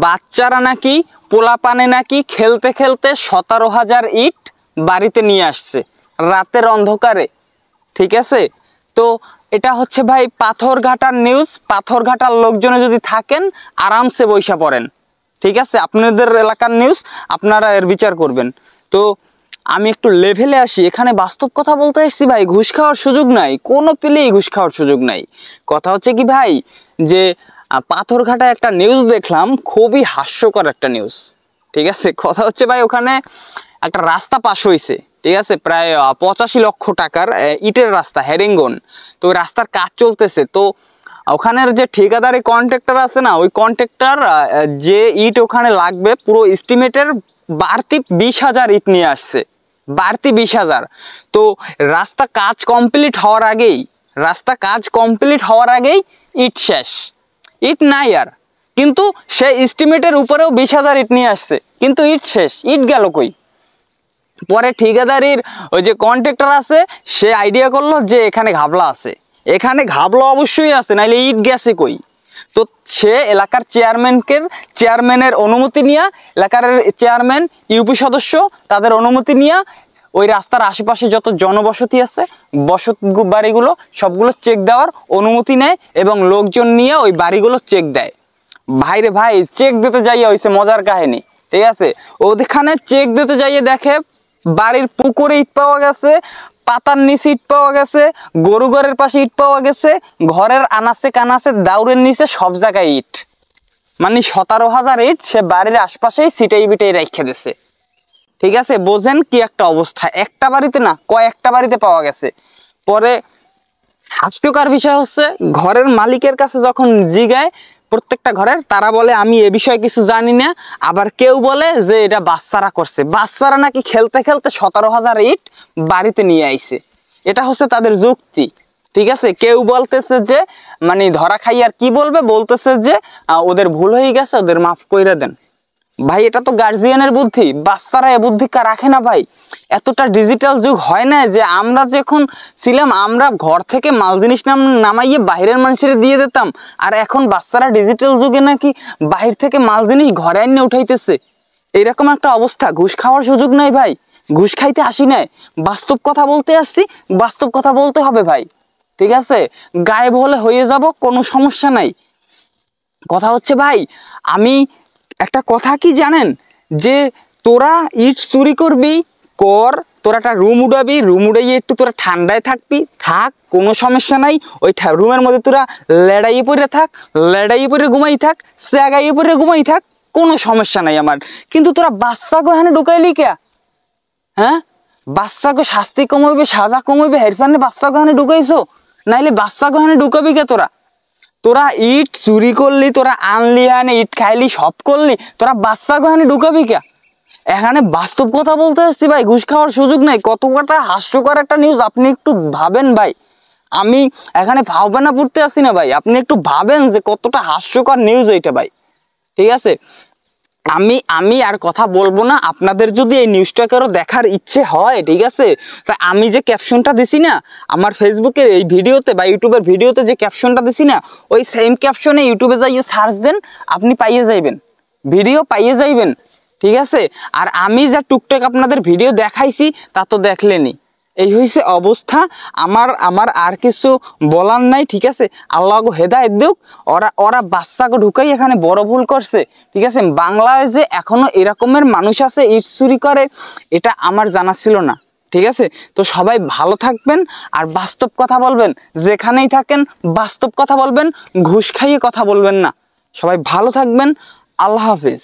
বাচ্চারা নাকি পোলাপানে নাকি খেলতে খেলতে 17,000 ইট বাড়িতে নিয়ে আসছে রাতের অন্ধকারে। ঠিক আছে, তো এটা হচ্ছে ভাই পাথরঘাটার নিউজ। পাথরঘাটার লোকজনে যদি থাকেন আরামসে বইসা পড়েন। ঠিক আছে, আপনাদের এলাকার নিউজ, আপনারা এর বিচার করবেন। তো আমি একটু লেভেলে আসি। এখানে বাস্তব কথা বলতে এসেছি ভাই, ঘুষ খাওয়ার সুযোগ নাই, কোনো পেলেই ঘুষ খাওয়ার সুযোগ নাই। কথা হচ্ছে কি ভাই, যে পাথরঘাটায় একটা নিউজ দেখলাম, খুবই হাস্যকর একটা নিউজ। ঠিক আছে, কথা হচ্ছে ভাই ওখানে একটা রাস্তা পাশ হয়েছে। ঠিক আছে, প্রায় 85 লক্ষ টাকার ইটের রাস্তা, হেরিঙ্গন। তো ওই রাস্তার কাজ চলতেছে। তো ওখানের যে ঠিকাদারি কন্ট্রাক্টর আছে না, ওই কন্ট্রাক্টর যে ইট ওখানে লাগবে পুরো এস্টিমেটের বাড়তি 20,000 ইট নিয়ে আসছে, বাড়তি 20,000। তো রাস্তা কাজ কমপ্লিট হওয়ার আগেই ইট শেষ, ইট নাই আর। কিন্তু সে এস্টিমেটের উপরেও 20,000 ইট নিয়ে আসছে, কিন্তু ইট শেষ, ইট গেল কই? পরে ঠিকাদারির ওই যে কন্ট্রাক্টর আছে, সে আইডিয়া করলো যে এখানে ঘাবলা আছে। এখানে ঘাবলা অবশ্যই আছে, নাইলে ইট গেছে কই? তো সে এলাকার চেয়ারম্যানের অনুমতি নিয়ে, এলাকার চেয়ারম্যান, ইউপি সদস্য, তাদের অনুমতি নিয়ে ওই রাস্তার আশেপাশে যত জনবসতি আছে, বসত বাড়িগুলো সবগুলো চেক দেওয়ার অনুমতি নেয় এবং লোকজন নিয়ে ওই বাড়িগুলো চেক দেয়। ভাইরে ভাই, চেক দিতে যাইয়া হয়েছে মজার কাহিনী। ঠিক আছে, ওখানে চেক দিতে যাইয়ে দেখে বাড়ির পুকুরে ইট পাওয়া গেছে, পাতার নিচে ইট পাওয়া গেছে, গরু ঘরের পাশে ইট পাওয়া গেছে, ঘরের আনাচে কানাচে দাউরের নিচে সব জায়গায় ইট। মানে 17,000 ইট সে বাড়ির আশপাশেই সিটাই বিটাই রেখে দিছে। ঠিক আছে, বোঝেন কি একটা অবস্থা। একটা বাড়িতে না, কয়েকটা বাড়িতে পাওয়া গেছে। পরে হাস্যকর বিষয় হচ্ছে, ঘরের মালিকের কাছে যখন জিগায় প্রত্যেকটা ঘরের, তারা বলে আমি এ বিষয়ে কিছু জানি না। আবার কেউ বলে যে এটা বাচ্চারা করছে, বাচ্চারা নাকি খেলতে খেলতে 17,000 ইট বাড়িতে নিয়ে আইছে। এটা হচ্ছে তাদের যুক্তি। ঠিক আছে, কেউ বলতেছে যে মানে ধরা খাই, আর কি বলবে, বলতেছে যে ওদের ভুল হয়ে গেছে, ওদের মাফ কইরা দেন। ভাই এটা তো গার্জিয়ানের বুদ্ধি, বাচ্চারা এ বুদ্ধি রাখে না ভাই। এতটা ডিজিটাল যুগ হয় না যে আমরা যখন ছিলাম, আমরা ঘর থেকে মাল জিনিস নামাইয়ে বাইরের মানুষের দিয়ে দিতাম, আর এখন বাচ্চারা ডিজিটাল যুগে নাকি বাহির থেকে মাল জিনিস ঘরে এনে উঠাইতেছে। এইরকম একটা অবস্থা। ঘুষ খাওয়ার সুযোগ নাই ভাই, ঘুষ খাইতে আসি নাই, বাস্তব কথা বলতে আসছি, বাস্তব কথা বলতে হবে ভাই। ঠিক আছে, গায়েব হলে হয়ে যাব, কোনো সমস্যা নাই। কথা হচ্ছে ভাই, আমি একটা কথা কি জানেন, যে তোরা ইট চুরি করবি কর, তোরা একটা রুম উড়াবি, রুম উড়াইয়ে একটু তোরা ঠান্ডায় থাকবি, থাক, কোনো সমস্যা নাই। ওই রুমের মধ্যে তোরা লেড়াইয়ে পড়ে থাক, লেড়াইয়ে পড়ে ঘুমাই থাক, স্যাগাইয়ে পড়ে ঘুমাই থাক, কোনো সমস্যা নাই আমার। কিন্তু তোরা বাচ্চাকে এখানে ঢুকাইলি কে? হ্যাঁ, বাচ্চাকে শাস্তি কমাইবে, সাজা কমাইবে, হেরফানে বাচ্চাকে এখানে ঢুকাইছো, নাইলে বাচ্চাকে এখানে ঢুকাবি কে? তোরা ইট চুরি করলি, তোরা আনলি, হানে ইট খাইলি, সব করলি, তোরা বাচ্চা গোহানি ঢুকাবি কে? এখানে বাস্তব কথা বলতে আসছি ভাই, ঘুষ খাওয়ার সুযোগ নাই। কত কটা হাস্যকর একটা নিউজ, আপনি একটু ভাবেন ভাই। আমি এখানে ভাবনা পড়তে আসি না ভাই, আপনি একটু ভাবেন যে কতটা হাস্যকর নিউজ এইটা ভাই। ঠিক আছে, আমি আর কথা বলবো না। আপনাদের যদি এই নিউজটাকেও দেখার ইচ্ছে হয়, ঠিক আছে, তা আমি যে ক্যাপশনটা দিছি না আমার ফেসবুকের এই ভিডিওতে বা ইউটিউবের ভিডিওতে, যে ক্যাপশনটা দিছি না, ওই সেম ক্যাপশনে ইউটিউবে যাইয়ে সার্চ দেন, আপনি পাইয়ে যাইবেন, ভিডিও পাইয়ে যাইবেন। ঠিক আছে, আর আমি যা টুকটাক আপনাদের ভিডিও দেখাইছি তা তো দেখলেনি। এই হইছে অবস্থা। আমার আর কিছু বলার নাই। ঠিক আছে, আল্লাহ গো হেদায়েত দেউক। ওরা বাচ্চাকে ঢুকাই এখানে বড় ভুল করছে। ঠিক আছে, বাংলায় যে এখনো এরকমের মানুষ আছে ইট চুরি করে, এটা আমার জানা ছিল না। ঠিক আছে, তো সবাই ভালো থাকবেন আর বাস্তব কথা বলবেন, যেখানেই থাকেন বাস্তব কথা বলবেন, ঘুষ খাইয়ে কথা বলবেন না। সবাই ভালো থাকবেন, আল্লাহ হাফিজ।